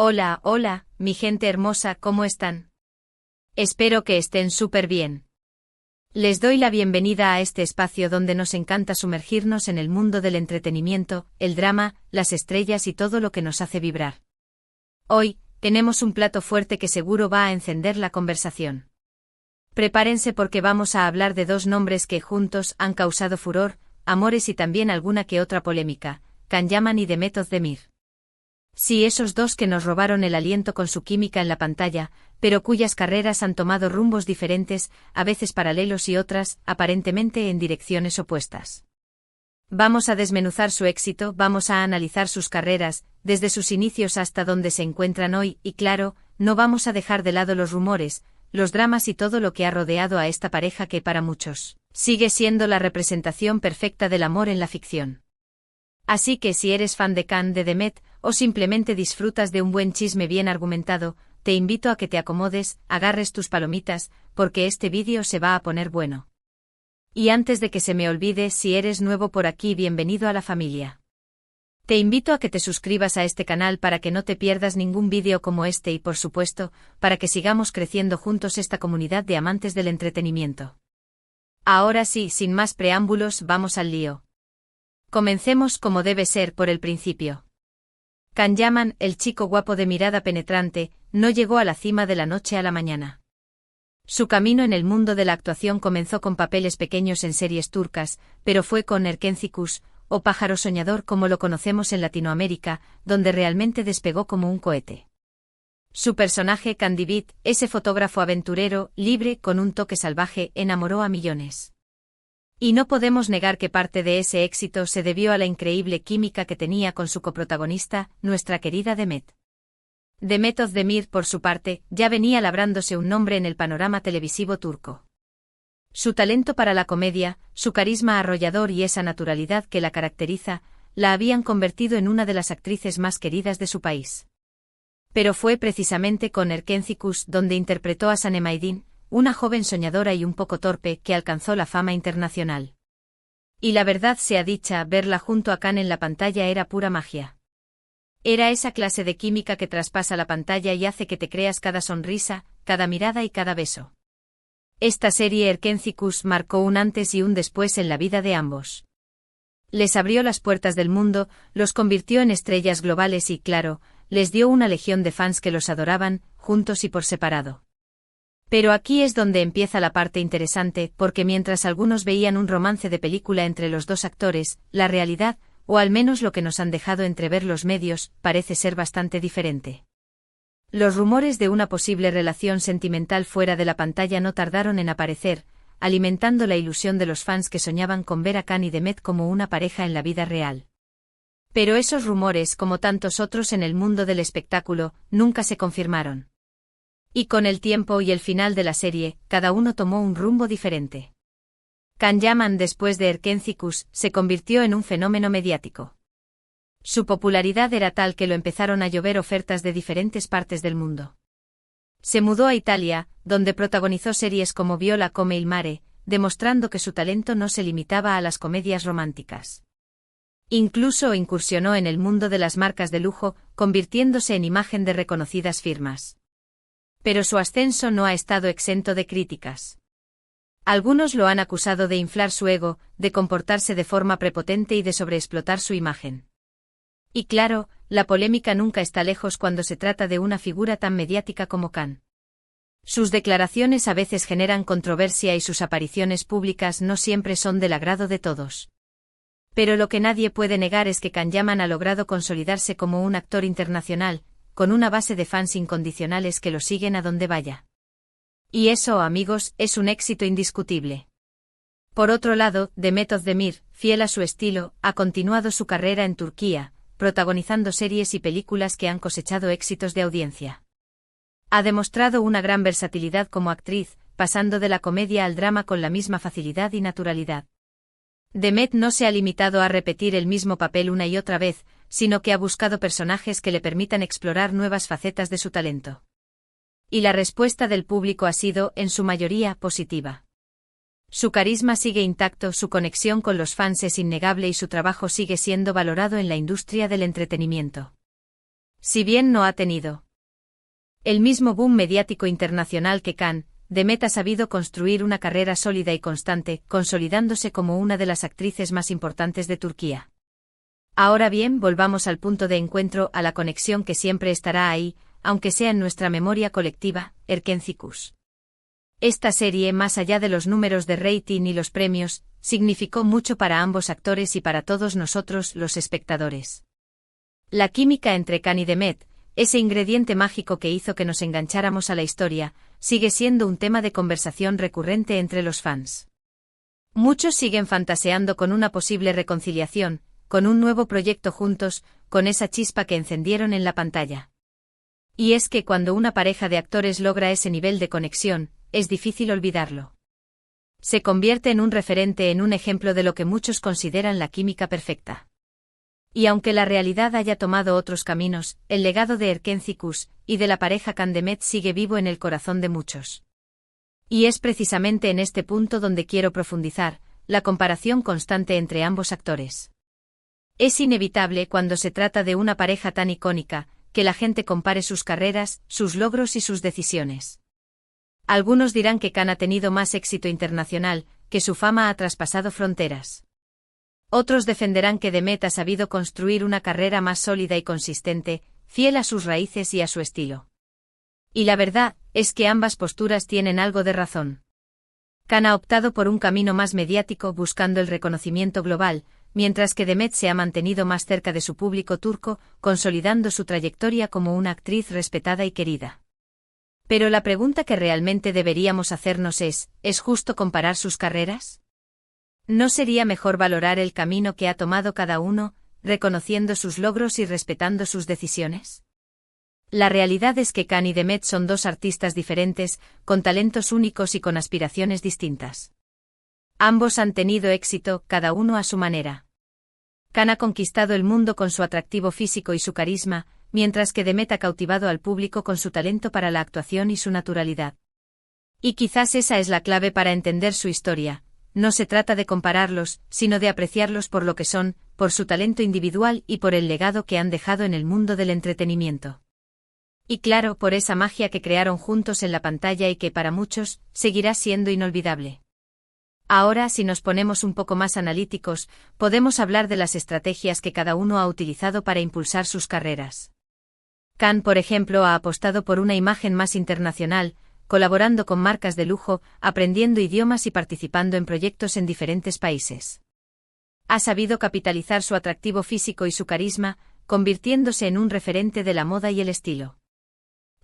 Hola, hola, mi gente hermosa, ¿cómo están? Espero que estén súper bien. Les doy la bienvenida a este espacio donde nos encanta sumergirnos en el mundo del entretenimiento, el drama, las estrellas y todo lo que nos hace vibrar. Hoy, tenemos un plato fuerte que seguro va a encender la conversación. Prepárense porque vamos a hablar de dos nombres que juntos han causado furor, amores y también alguna que otra polémica, Can Yaman y Demet Özdemir. Sí, esos dos que nos robaron el aliento con su química en la pantalla, pero cuyas carreras han tomado rumbos diferentes, a veces paralelos y otras, aparentemente en direcciones opuestas. Vamos a desmenuzar su éxito, vamos a analizar sus carreras, desde sus inicios hasta donde se encuentran hoy, y claro, no vamos a dejar de lado los rumores, los dramas y todo lo que ha rodeado a esta pareja que para muchos, sigue siendo la representación perfecta del amor en la ficción. Así que si eres fan de Can, de Demet, o simplemente disfrutas de un buen chisme bien argumentado, te invito a que te acomodes, agarres tus palomitas, porque este vídeo se va a poner bueno. Y antes de que se me olvide, si eres nuevo por aquí, bienvenido a la familia. Te invito a que te suscribas a este canal para que no te pierdas ningún vídeo como este y por supuesto, para que sigamos creciendo juntos esta comunidad de amantes del entretenimiento. Ahora sí, sin más preámbulos, vamos al lío. Comencemos como debe ser por el principio. Can Yaman, el chico guapo de mirada penetrante, no llegó a la cima de la noche a la mañana. Su camino en el mundo de la actuación comenzó con papeles pequeños en series turcas, pero fue con Erkenci, o Pájaro Soñador como lo conocemos en Latinoamérica, donde realmente despegó como un cohete. Su personaje Can Divit, ese fotógrafo aventurero, libre, con un toque salvaje, enamoró a millones. Y no podemos negar que parte de ese éxito se debió a la increíble química que tenía con su coprotagonista, nuestra querida Demet. Demet Özdemir, por su parte, ya venía labrándose un nombre en el panorama televisivo turco. Su talento para la comedia, su carisma arrollador y esa naturalidad que la caracteriza, la habían convertido en una de las actrices más queridas de su país. Pero fue precisamente con Erkenci donde interpretó a Sanem Aydin, una joven soñadora y un poco torpe que alcanzó la fama internacional. Y la verdad sea dicha, verla junto a Can en la pantalla era pura magia. Era esa clase de química que traspasa la pantalla y hace que te creas cada sonrisa, cada mirada y cada beso. Esta serie Erkenci marcó un antes y un después en la vida de ambos. Les abrió las puertas del mundo, los convirtió en estrellas globales y, claro, les dio una legión de fans que los adoraban, juntos y por separado. Pero aquí es donde empieza la parte interesante, porque mientras algunos veían un romance de película entre los dos actores, la realidad, o al menos lo que nos han dejado entrever los medios, parece ser bastante diferente. Los rumores de una posible relación sentimental fuera de la pantalla no tardaron en aparecer, alimentando la ilusión de los fans que soñaban con ver a Can y Demet como una pareja en la vida real. Pero esos rumores, como tantos otros en el mundo del espectáculo, nunca se confirmaron. Y con el tiempo y el final de la serie, cada uno tomó un rumbo diferente. Can Yaman, después de Erkenci, se convirtió en un fenómeno mediático. Su popularidad era tal que lo empezaron a llover ofertas de diferentes partes del mundo. Se mudó a Italia, donde protagonizó series como Viola come il mare, demostrando que su talento no se limitaba a las comedias románticas. Incluso incursionó en el mundo de las marcas de lujo, convirtiéndose en imagen de reconocidas firmas. Pero su ascenso no ha estado exento de críticas. Algunos lo han acusado de inflar su ego, de comportarse de forma prepotente y de sobreexplotar su imagen. Y claro, la polémica nunca está lejos cuando se trata de una figura tan mediática como Can. Sus declaraciones a veces generan controversia y sus apariciones públicas no siempre son del agrado de todos. Pero lo que nadie puede negar es que Can Yaman ha logrado consolidarse como un actor internacional, con una base de fans incondicionales que lo siguen a donde vaya. Y eso, amigos, es un éxito indiscutible. Por otro lado, Demet Özdemir, fiel a su estilo, ha continuado su carrera en Turquía, protagonizando series y películas que han cosechado éxitos de audiencia. Ha demostrado una gran versatilidad como actriz, pasando de la comedia al drama con la misma facilidad y naturalidad. Demet no se ha limitado a repetir el mismo papel una y otra vez, sino que ha buscado personajes que le permitan explorar nuevas facetas de su talento. Y la respuesta del público ha sido, en su mayoría, positiva. Su carisma sigue intacto, su conexión con los fans es innegable y su trabajo sigue siendo valorado en la industria del entretenimiento. Si bien no ha tenido el mismo boom mediático internacional que Can, Demet ha sabido construir una carrera sólida y constante, consolidándose como una de las actrices más importantes de Turquía. Ahora bien, volvamos al punto de encuentro, a la conexión que siempre estará ahí, aunque sea en nuestra memoria colectiva, Erkenci. Esta serie, más allá de los números de rating y los premios, significó mucho para ambos actores y para todos nosotros, los espectadores. La química entre Can y Demet, ese ingrediente mágico que hizo que nos engancháramos a la historia, sigue siendo un tema de conversación recurrente entre los fans. Muchos siguen fantaseando con una posible reconciliación, con un nuevo proyecto juntos, con esa chispa que encendieron en la pantalla. Y es que cuando una pareja de actores logra ese nivel de conexión, es difícil olvidarlo. Se convierte en un referente, en un ejemplo de lo que muchos consideran la química perfecta. Y aunque la realidad haya tomado otros caminos, el legado de Erkenci y de la pareja Can Demet sigue vivo en el corazón de muchos. Y es precisamente en este punto donde quiero profundizar, la comparación constante entre ambos actores. Es inevitable cuando se trata de una pareja tan icónica, que la gente compare sus carreras, sus logros y sus decisiones. Algunos dirán que Can ha tenido más éxito internacional, que su fama ha traspasado fronteras. Otros defenderán que Demet ha sabido construir una carrera más sólida y consistente, fiel a sus raíces y a su estilo. Y la verdad es que ambas posturas tienen algo de razón. Can ha optado por un camino más mediático buscando el reconocimiento global, mientras que Demet se ha mantenido más cerca de su público turco, consolidando su trayectoria como una actriz respetada y querida. Pero la pregunta que realmente deberíamos hacernos ¿es justo comparar sus carreras? ¿No sería mejor valorar el camino que ha tomado cada uno, reconociendo sus logros y respetando sus decisiones? La realidad es que Can y Demet son dos artistas diferentes, con talentos únicos y con aspiraciones distintas. Ambos han tenido éxito, cada uno a su manera. Can ha conquistado el mundo con su atractivo físico y su carisma, mientras que Demet ha cautivado al público con su talento para la actuación y su naturalidad. Y quizás esa es la clave para entender su historia. No se trata de compararlos, sino de apreciarlos por lo que son, por su talento individual y por el legado que han dejado en el mundo del entretenimiento. Y claro, por esa magia que crearon juntos en la pantalla y que para muchos, seguirá siendo inolvidable. Ahora, si nos ponemos un poco más analíticos, podemos hablar de las estrategias que cada uno ha utilizado para impulsar sus carreras. Can, por ejemplo, ha apostado por una imagen más internacional, colaborando con marcas de lujo, aprendiendo idiomas y participando en proyectos en diferentes países. Ha sabido capitalizar su atractivo físico y su carisma, convirtiéndose en un referente de la moda y el estilo.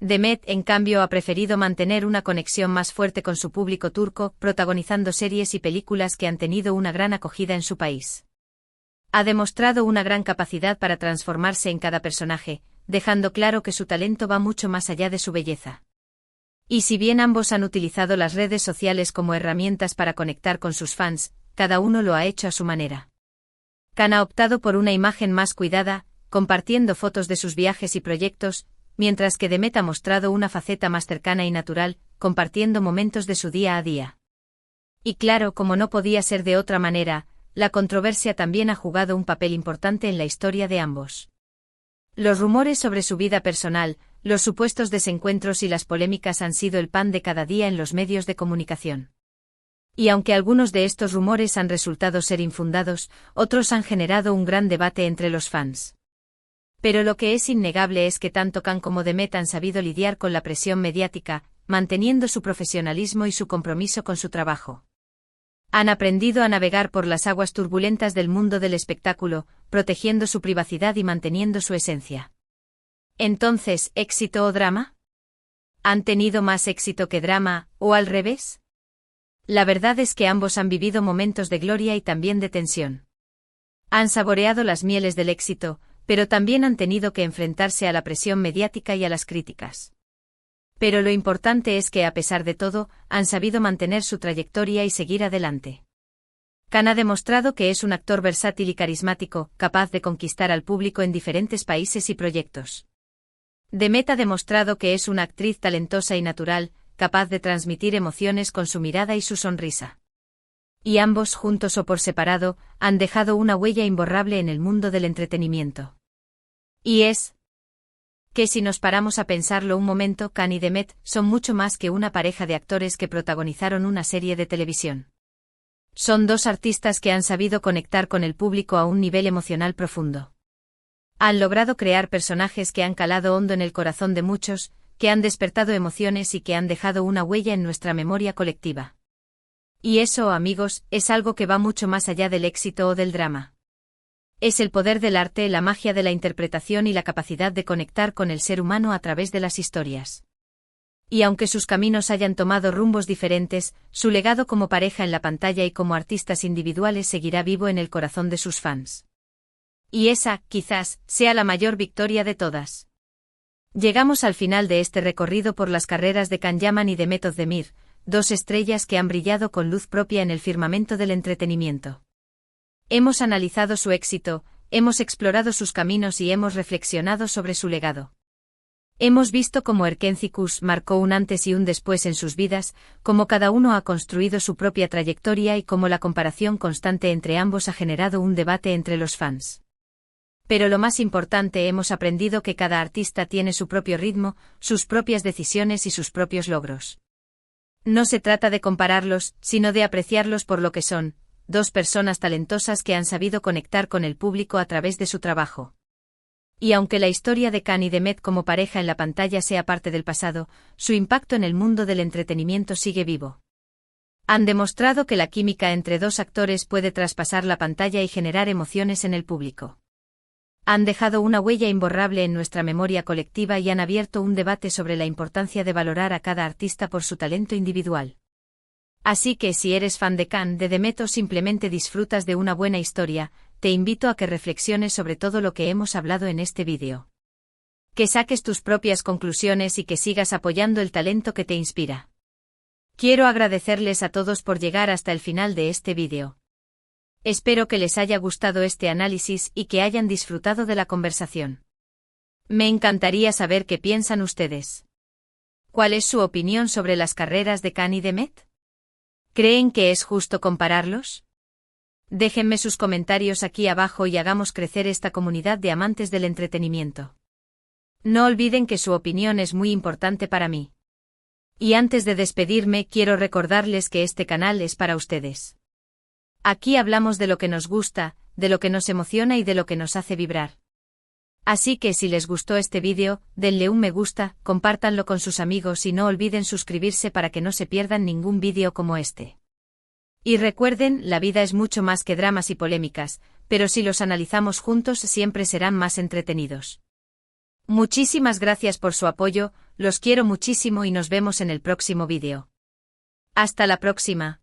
Demet, en cambio, ha preferido mantener una conexión más fuerte con su público turco, protagonizando series y películas que han tenido una gran acogida en su país. Ha demostrado una gran capacidad para transformarse en cada personaje, dejando claro que su talento va mucho más allá de su belleza. Y si bien ambos han utilizado las redes sociales como herramientas para conectar con sus fans, cada uno lo ha hecho a su manera. Can ha optado por una imagen más cuidada, compartiendo fotos de sus viajes y proyectos, mientras que Demet ha mostrado una faceta más cercana y natural, compartiendo momentos de su día a día. Y claro, como no podía ser de otra manera, la controversia también ha jugado un papel importante en la historia de ambos. Los rumores sobre su vida personal, los supuestos desencuentros y las polémicas han sido el pan de cada día en los medios de comunicación. Y aunque algunos de estos rumores han resultado ser infundados, otros han generado un gran debate entre los fans. Pero lo que es innegable es que tanto Can como Demet han sabido lidiar con la presión mediática, manteniendo su profesionalismo y su compromiso con su trabajo. Han aprendido a navegar por las aguas turbulentas del mundo del espectáculo, protegiendo su privacidad y manteniendo su esencia. Entonces, ¿éxito o drama? ¿Han tenido más éxito que drama, o al revés? La verdad es que ambos han vivido momentos de gloria y también de tensión. Han saboreado las mieles del éxito, pero también han tenido que enfrentarse a la presión mediática y a las críticas. Pero lo importante es que a pesar de todo, han sabido mantener su trayectoria y seguir adelante. Can ha demostrado que es un actor versátil y carismático, capaz de conquistar al público en diferentes países y proyectos. Demet ha demostrado que es una actriz talentosa y natural, capaz de transmitir emociones con su mirada y su sonrisa. Y ambos, juntos o por separado, han dejado una huella imborrable en el mundo del entretenimiento. Y es Que si nos paramos a pensarlo un momento, Can y Demet son mucho más que una pareja de actores que protagonizaron una serie de televisión. Son dos artistas que han sabido conectar con el público a un nivel emocional profundo. Han logrado crear personajes que han calado hondo en el corazón de muchos, que han despertado emociones y que han dejado una huella en nuestra memoria colectiva. Y eso, amigos, es algo que va mucho más allá del éxito o del drama. Es el poder del arte, la magia de la interpretación y la capacidad de conectar con el ser humano a través de las historias. Y aunque sus caminos hayan tomado rumbos diferentes, su legado como pareja en la pantalla y como artistas individuales seguirá vivo en el corazón de sus fans. Y esa, quizás, sea la mayor victoria de todas. Llegamos al final de este recorrido por las carreras de Can Yaman y Demet Özdemir, dos estrellas que han brillado con luz propia en el firmamento del entretenimiento. Hemos analizado su éxito, hemos explorado sus caminos y hemos reflexionado sobre su legado. Hemos visto cómo Erkenzikούς marcó un antes y un después en sus vidas, cómo cada uno ha construido su propia trayectoria y cómo la comparación constante entre ambos ha generado un debate entre los fans. Pero lo más importante, hemos aprendido que cada artista tiene su propio ritmo, sus propias decisiones y sus propios logros. No se trata de compararlos, sino de apreciarlos por lo que son, dos personas talentosas que han sabido conectar con el público a través de su trabajo. Y aunque la historia de Can y Demet como pareja en la pantalla sea parte del pasado, su impacto en el mundo del entretenimiento sigue vivo. Han demostrado que la química entre dos actores puede traspasar la pantalla y generar emociones en el público. Han dejado una huella imborrable en nuestra memoria colectiva y han abierto un debate sobre la importancia de valorar a cada artista por su talento individual. Así que si eres fan de Can, de Demet o simplemente disfrutas de una buena historia, te invito a que reflexiones sobre todo lo que hemos hablado en este vídeo. Que saques tus propias conclusiones y que sigas apoyando el talento que te inspira. Quiero agradecerles a todos por llegar hasta el final de este vídeo. Espero que les haya gustado este análisis y que hayan disfrutado de la conversación. Me encantaría saber qué piensan ustedes. ¿Cuál es su opinión sobre las carreras de Can y Demet? ¿Creen que es justo compararlos? Déjenme sus comentarios aquí abajo y hagamos crecer esta comunidad de amantes del entretenimiento. No olviden que su opinión es muy importante para mí. Y antes de despedirme, quiero recordarles que este canal es para ustedes. Aquí hablamos de lo que nos gusta, de lo que nos emociona y de lo que nos hace vibrar. Así que si les gustó este vídeo, denle un me gusta, compártanlo con sus amigos y no olviden suscribirse para que no se pierdan ningún vídeo como este. Y recuerden, la vida es mucho más que dramas y polémicas, pero si los analizamos juntos siempre serán más entretenidos. Muchísimas gracias por su apoyo, los quiero muchísimo y nos vemos en el próximo vídeo. Hasta la próxima.